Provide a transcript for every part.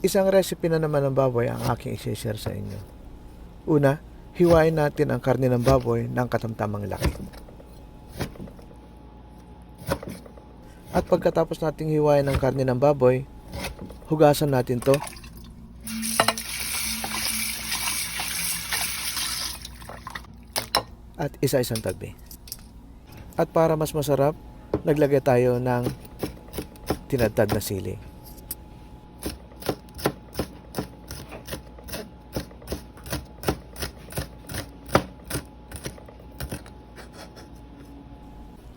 Isang recipe na naman ng baboy ang aking i-share sa inyo. Una, hiwain natin ang karne ng baboy ng katamtamang laki. At pagkatapos nating hiwain ang karne ng baboy, hugasan natin to. At isa-isang tabi. At para mas masarap, naglagay tayo ng tinadtad na sili.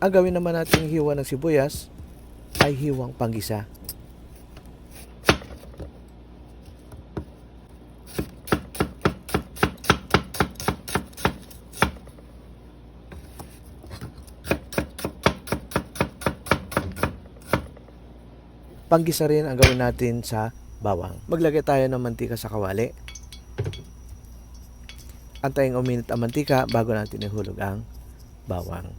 Ang gawin naman natin hiwa ng sibuyas ay hiwang panggisa. Panggisa rin ang gawin natin sa bawang. Maglagay tayo ng mantika sa kawali. Antayin uminit ang mantika bago natin ihulog ang bawang.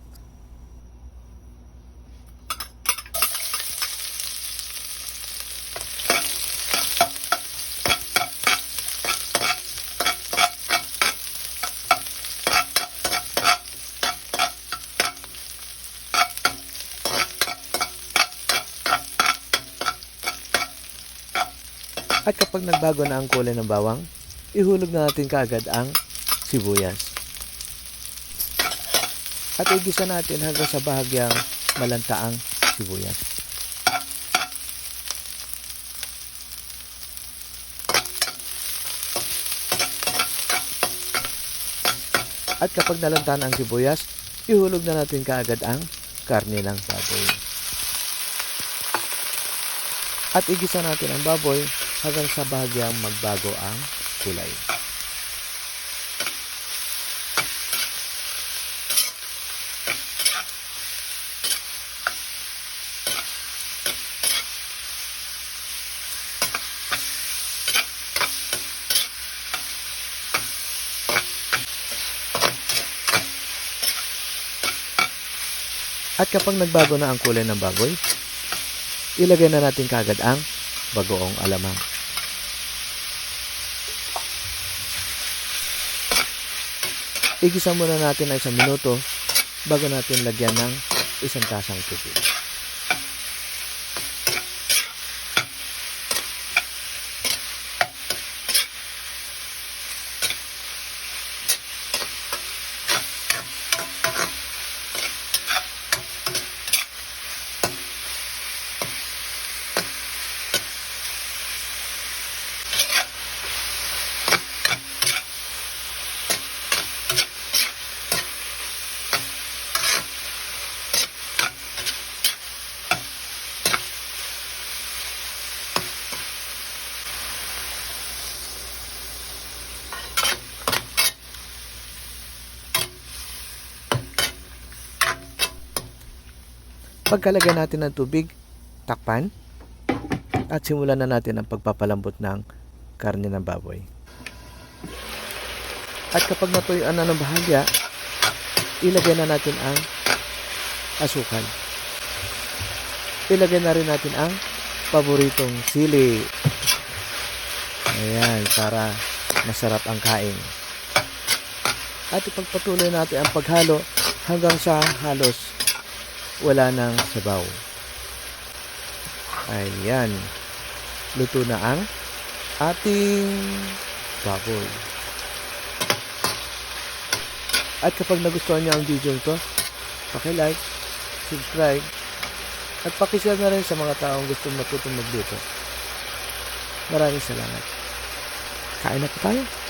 At kapag nagbago na ang kulay ng bawang, ihulog na natin kaagad ang sibuyas. At igisa natin hanggang sa bahagyang malanta ang sibuyas. At kapag nalanta na ang sibuyas, ihulog na natin kaagad ang karne ng baboy. At igisa natin ang baboy hanggang sa bahagyang magbago ang kulay. At kapag nagbago na ang kulay ng baboy, ilagay na natin kaagad ang bagoong alamang. Igisa muna natin ay 1 minuto bago natin lagyan ng 1 tasang tubig. Pagkalagay natin ng tubig, takpan at simulan na natin ang pagpapalambot ng karne ng baboy. At kapag natuyuan na ng bahagya, ilagay na natin ang asukal. Ilagay na rin natin ang paboritong sili. Ayan, para masarap ang kain. At ipagpatuloy natin ang paghalo hanggang sa halos wala nang sabaw. Ayan. Luto na ang ating baboy. At kapag nagustuhan niyo ang video ito, paki-like, subscribe, at paki-share na rin sa mga taong gustong matutong magluto. Maraming salamat. Kain na po tayo.